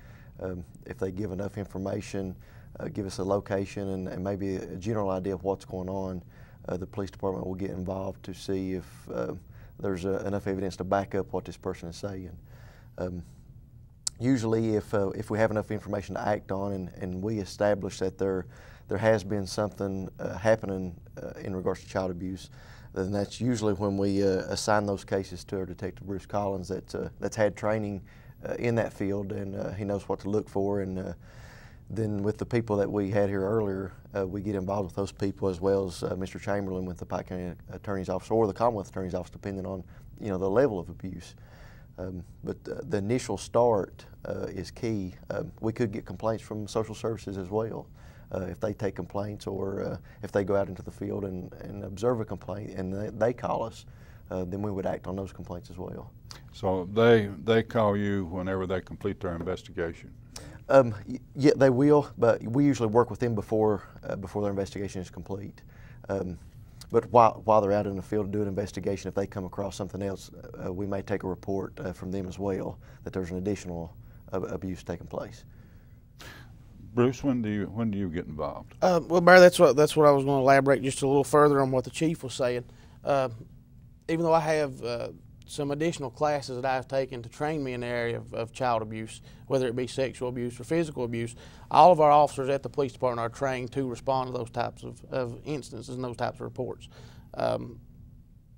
If they give enough information, give us a location and maybe a general idea of what's going on, the police department will get involved to see if there's enough evidence to back up what this person is saying. Usually if we have enough information to act on and we establish that there has been something happening in regards to child abuse, then that's usually when we assign those cases to our Detective Bruce Collins that's had training in that field, and he knows what to look for. And then with the people that we had here earlier, we get involved with those people, as well as Mr. Chamberlain with the Pike County Attorney's Office or the Commonwealth Attorney's Office, depending on the level of abuse. But the initial start is key. We could get complaints from social services as well. If they take complaints, or if they go out into the field and observe a complaint and they call us, then we would act on those complaints as well. So they call you whenever they complete their investigation? Yeah, they will, but we usually work with them before their investigation is complete. But while they're out in the field to do an investigation, if they come across something else, we may take a report from them as well that there's an additional abuse taking place. Bruce, when do you get involved? Well, Barry, that's what I was going to elaborate just a little further on what the chief was saying. Even though I have some additional classes that I've taken to train me in the area of child abuse, whether it be sexual abuse or physical abuse, all of our officers at the police department are trained to respond to those types of instances and those types of reports.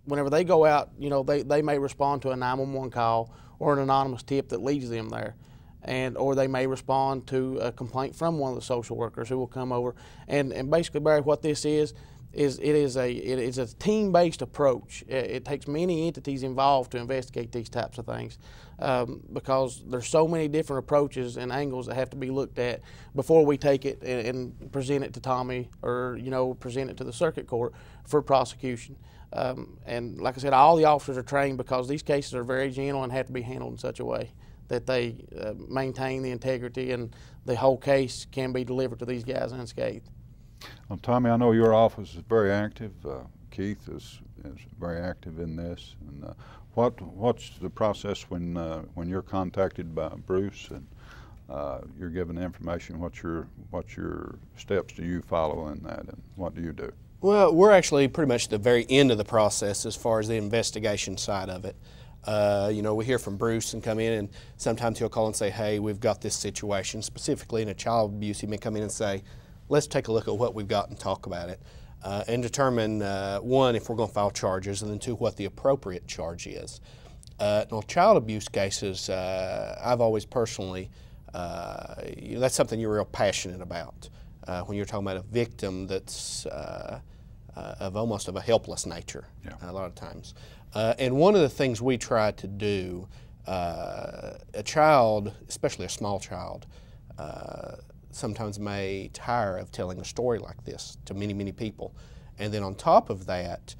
Whenever they go out, they may respond to a 911 call or an anonymous tip that leads them there. Or they may respond to a complaint from one of the social workers who will come over. And basically, Barry, what this is it is a team-based approach. It takes many entities involved to investigate these types of things, because there's so many different approaches and angles that have to be looked at before we take it and present it to Tommy, or present it to the circuit court for prosecution. And like I said, all the officers are trained, because these cases are very gentle and have to be handled in such a way that they maintain the integrity and the whole case can be delivered to these guys unscathed. Well, Tommy, I know your office is very active. Keith is very active in this. And what's the process when you're contacted by Bruce and you're given information? What's your steps do you follow in that, and what do you do? Well, we're actually pretty much at the very end of the process as far as the investigation side of it. We hear from Bruce and come in, and sometimes he'll call and say, hey, we've got this situation. Specifically in a child abuse, he may come in and say, let's take a look at what we've got and talk about it, and determine, one, if we're going to file charges, and then two, what the appropriate charge is. In child abuse cases, I've always personally, that's something you're real passionate about. When you're talking about a victim that's of almost of a helpless nature, yeah, a lot of times. And one of the things we try to do, a child, especially a small child, sometimes may tire of telling a story like this to many, many people. And then on top of that,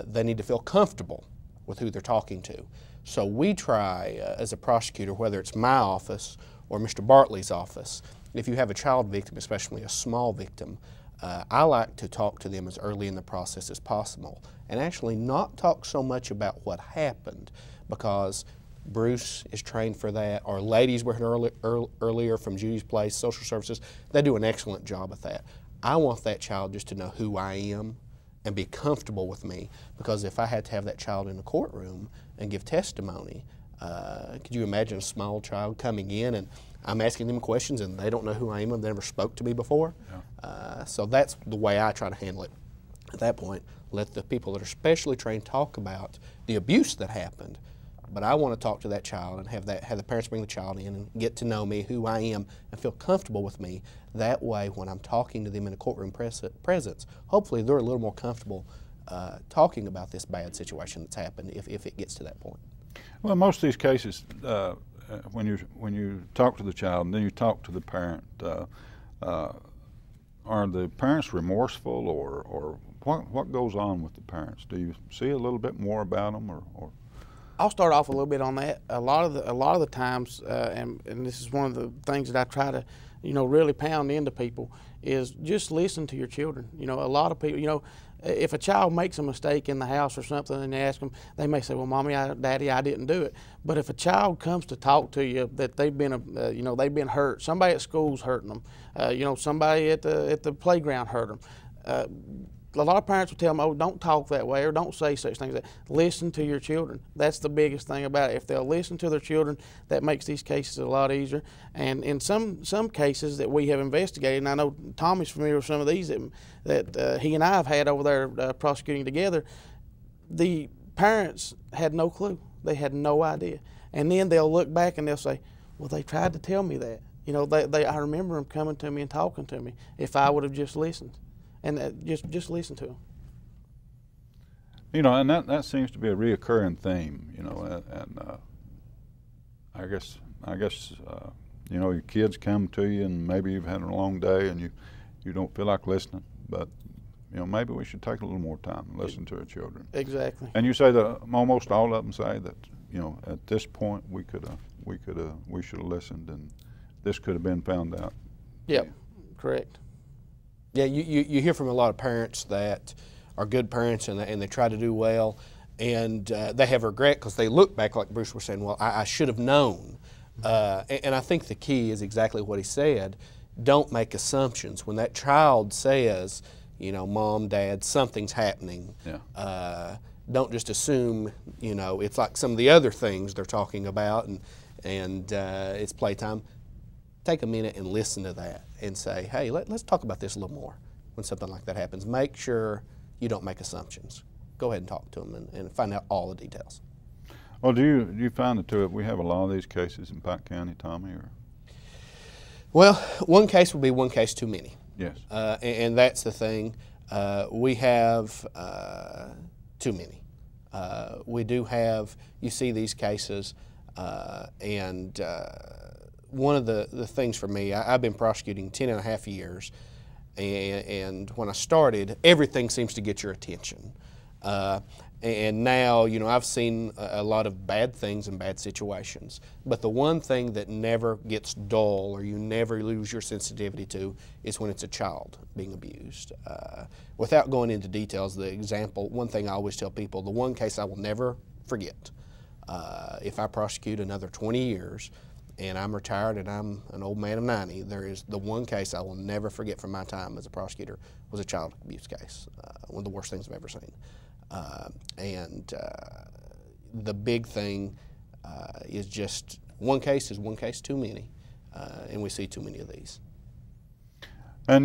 they need to feel comfortable with who they're talking to. So we try, as a prosecutor, whether it's my office or Mr. Bartley's office, if you have a child victim, especially a small victim, I like to talk to them as early in the process as possible and actually not talk so much about what happened, because Bruce is trained for that. Our ladies were here earlier from Judy's Place, social services, they do an excellent job at that. I want that child just to know who I am and be comfortable with me, because if I had to have that child in the courtroom and give testimony, could you imagine a small child coming in and I'm asking them questions and they don't know who I am and they never spoke to me before? Yeah. So that's the way I try to handle it. At that point, let the people that are specially trained talk about the abuse that happened, but I want to talk to that child and have the parents bring the child in and get to know me, who I am, and feel comfortable with me. That way, when I'm talking to them in a courtroom presence, hopefully they're a little more comfortable talking about this bad situation that's happened if it gets to that point. Well, most of these cases, when you talk to the child and then you talk to the parent, are the parents remorseful, or what goes on with the parents? Do you see a little bit more about them, or? I'll start off a little bit on that. A lot of the times, and this is one of the things that I try to, really pound into people, is just listen to your children. A lot of people, if a child makes a mistake in the house or something and they ask them, they may say, well, Mommy, Daddy, I didn't do it. But if a child comes to talk to you that they've been, they've been hurt, somebody at school's hurting them, somebody at the playground hurt them, a lot of parents will tell them, oh, don't talk that way or don't say such things. Listen to your children. That's the biggest thing about it. If they'll listen to their children, that makes these cases a lot easier. And in some cases that we have investigated, and I know Tommy's familiar with some of these that he and I have had over there prosecuting together, the parents had no clue. They had no idea. And then they'll look back and they'll say, well, they tried to tell me that. I remember them coming to me and talking to me if I would have just listened. And just listen to them. And that seems to be a reoccurring theme, and I guess your kids come to you and maybe you've had a long day and you don't feel like listening, but maybe we should take a little more time and listen to our children. Exactly. And you say that almost all of them say that at this point we should have listened and this could have been found out. Yep, correct. Yeah, you hear from a lot of parents that are good parents and they try to do well, and they have regret because they look back, like Bruce was saying, well, I should have known. And I think the key is exactly what he said. Don't make assumptions. When that child says, Mom, Dad, something's happening, don't just assume, it's like some of the other things they're talking about and it's playtime. Take a minute and listen to that and say, hey, let's talk about this a little more when something like that happens. Make sure you don't make assumptions. Go ahead and talk to them and find out all the details. Well, do you find that we have a lot of these cases in Pike County, Tommy? Or? Well, one case would be one case too many. Yes. And that's the thing. We have too many. We do have, you see these cases, and one of the things for me, I've been prosecuting 10 and a half years, and when I started, everything seems to get your attention. And now, I've seen a lot of bad things and bad situations, but the one thing that never gets dull or you never lose your sensitivity to is when it's a child being abused. Without going into details, one thing I always tell people, the one case I will never forget, if I prosecute another 20 years, and I'm retired and I'm an old man of 90, there is the one case I will never forget from my time as a prosecutor was a child abuse case, one of the worst things I've ever seen. The big thing is just one case is one case too many, and we see too many of these. And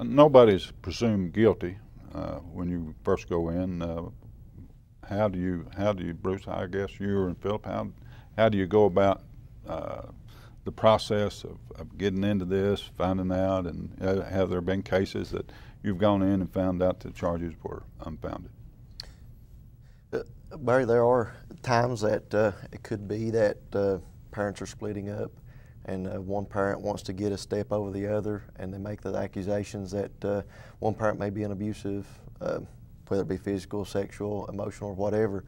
nobody's presumed guilty when you first go in. How do you, Bruce? I guess you and Philip. How do you go about the process of getting into this, finding out, and have there been cases that you've gone in and found out the charges were unfounded? Barry, there are times that it could be that parents are splitting up and one parent wants to get a step over the other and they make the accusations that one parent may be an abusive, whether it be physical, sexual, emotional, or whatever,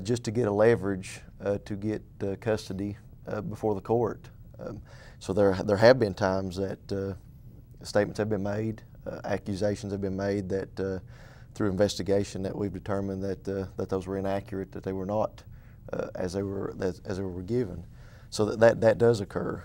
just to get a leverage to get custody before the court. So there have been times that statements have been made, accusations have been made that through investigation that we've determined that those were inaccurate, that they were not as they were given. So that does occur,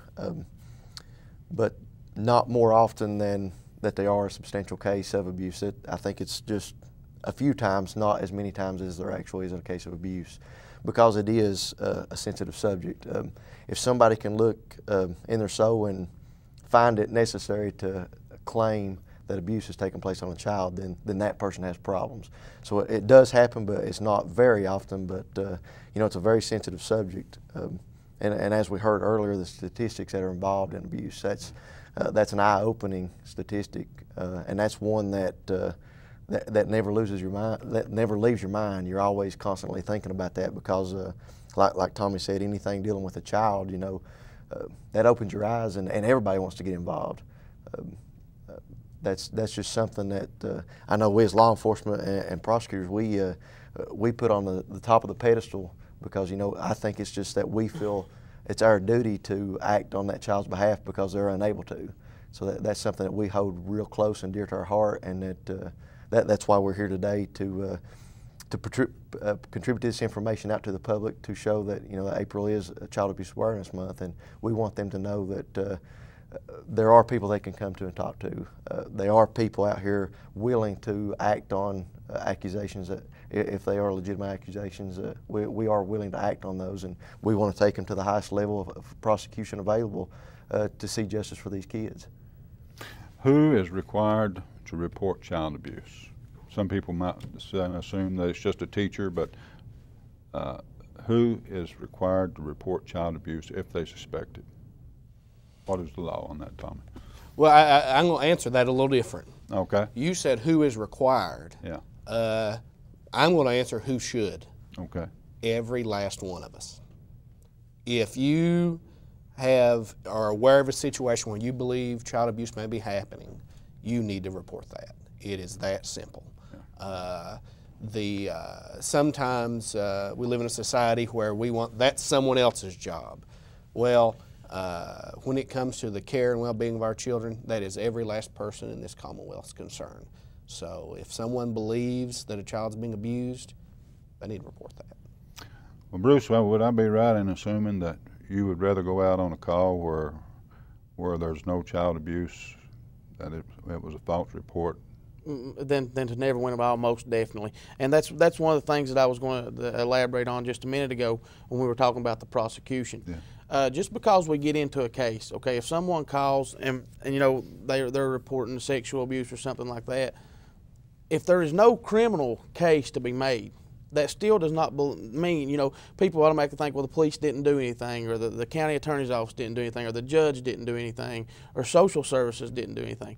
but not more often than that they are a substantial case of abuse. I think it's just a few times, not as many times as there actually is in a case of abuse, because it is a sensitive subject. If somebody can look in their soul and find it necessary to claim that abuse has taken place on a child, then that person has problems. So it does happen, but it's not very often, but it's a very sensitive subject. And as we heard earlier, the statistics that are involved in abuse, that's an eye-opening statistic, and that's one that never loses your mind, that never leaves your mind. You're always constantly thinking about that because, like Tommy said, anything dealing with a child, that opens your eyes, and everybody wants to get involved. That's just something that I know we as law enforcement and prosecutors, we put on the top of the pedestal because, I think it's just that we feel it's our duty to act on that child's behalf because they're unable to. So that's something that we hold real close and dear to our heart, and that's why we're here today to contribute this information out to the public to show that, you know, April is Child Abuse Awareness Month, and we want them to know that there are people they can come to and talk to. There are people out here willing to act on accusations that, if they are legitimate accusations, we are willing to act on those, and we want to take them to the highest level of prosecution available to see justice for these kids. Who is required to report child abuse? Some people might assume that it's just a teacher, but who is required to report child abuse if they suspect it? What is the law on that, Tommy? Well, I'm going to answer that a little different. Okay. You said who is required. Yeah. I'm going to answer who should. Okay. Every last one of us. If you are aware of a situation where you believe child abuse may be happening, you need to report that. It is that simple. Sometimes we live in a society where we want that's someone else's job. Well, when it comes to the care and well-being of our children, that is every last person in this Commonwealth's concern. So if someone believes that a child's being abused, they need to report that. Well, Bruce, would I be right in assuming that you would rather go out on a call where there's no child abuse, that it was a false report, than to never win a ball, most definitely. And that's one of the things that I was going to elaborate on just a minute ago when we were talking about the prosecution. Yeah. Just because we get into a case, okay, if someone calls and you know they're reporting sexual abuse or something like that, if there is no criminal case to be made, that still does not mean, you know, people automatically think, well, the police didn't do anything, or the county attorney's office didn't do anything, or the judge didn't do anything, or social services didn't do anything.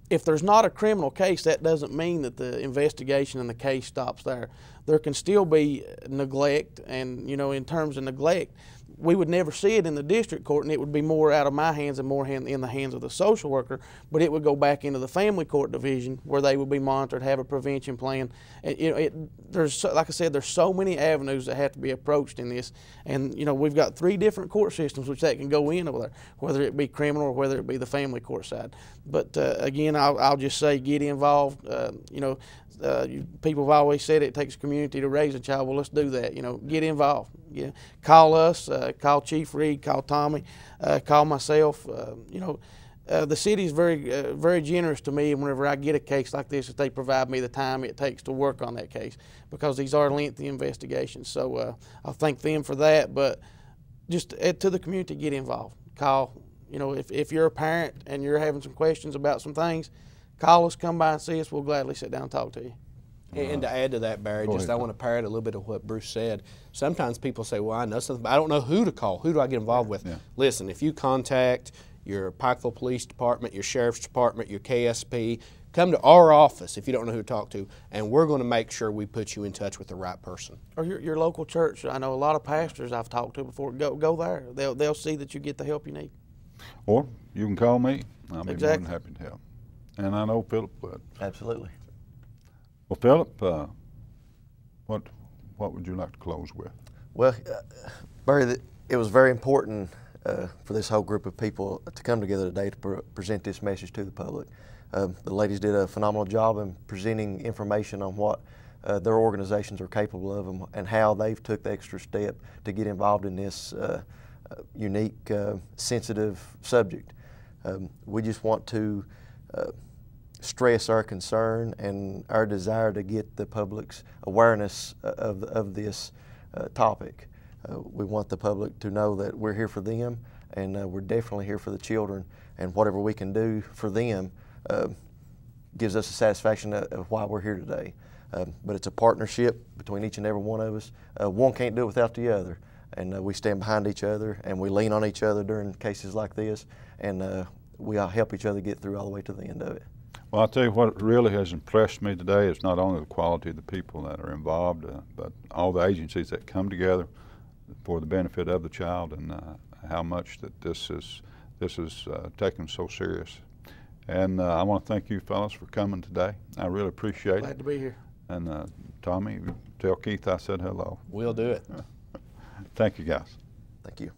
If there's not a criminal case, that doesn't mean that the investigation and the case stops there. There can still be neglect, and, you know, in terms of neglect, we would never see it in the district court, and it would be more out of my hands and more in the hands of the social worker, but it would go back into the family court division where they would be monitored, have a prevention plan. And, you know, there's, like I said, there's so many avenues that have to be approached in this, and, you know, we've got 3 different court systems which that can go in over there, whether it be criminal or whether it be the family court side. But again, I'll just say get involved. You know, people have always said it takes a community to raise a child. Well, let's do that. You know, get involved. Yeah, call us, call Chief Reed, call Tommy, call myself. You know, the city is very generous to me whenever I get a case like this, that they provide me the time it takes to work on that case, because these are lengthy investigations. So I'll thank them for that. But just to the community, get involved. Call. You know, if you're a parent and you're having some questions about some things, call us, come by and see us. We'll gladly sit down and talk to you. And to add to that, Barry, I want to parrot a little bit of what Bruce said. Sometimes people say, well, I know something, but I don't know who to call. Who do I get involved with? Yeah. Listen, if you contact your Pikeville Police Department, your Sheriff's Department, your KSP, come to our office if you don't know who to talk to, and we're going to make sure we put you in touch with the right person. Or your local church. I know a lot of pastors I've talked to before. Go there. They'll see that you get the help you need. Or you can call me. I'll be more than happy to help. And I know Philip would. Absolutely. Well, Philip, what would you like to close with? Well, Barry, it was very important for this whole group of people to come together today to present this message to the public. The ladies did a phenomenal job in presenting information on what their organizations are capable of and how they've took the extra step to get involved in this unique, sensitive subject. We just want to stress our concern and our desire to get the public's awareness of this topic. We want the public to know that we're here for them, and we're definitely here for the children, and whatever we can do for them gives us the satisfaction of why we're here today. But it's a partnership between each and every one of us. One can't do it without the other, and we stand behind each other, and we lean on each other during cases like this, and we all help each other get through all the way to the end of it. Well, I'll tell you what really has impressed me today is not only the quality of the people that are involved, but all the agencies that come together for the benefit of the child, and how much that this is taken so serious. And I want to thank you fellas for coming today. I really appreciate it. Glad to be here. And Tommy, tell Keith I said hello. We'll do it. Thank you, guys. Thank you.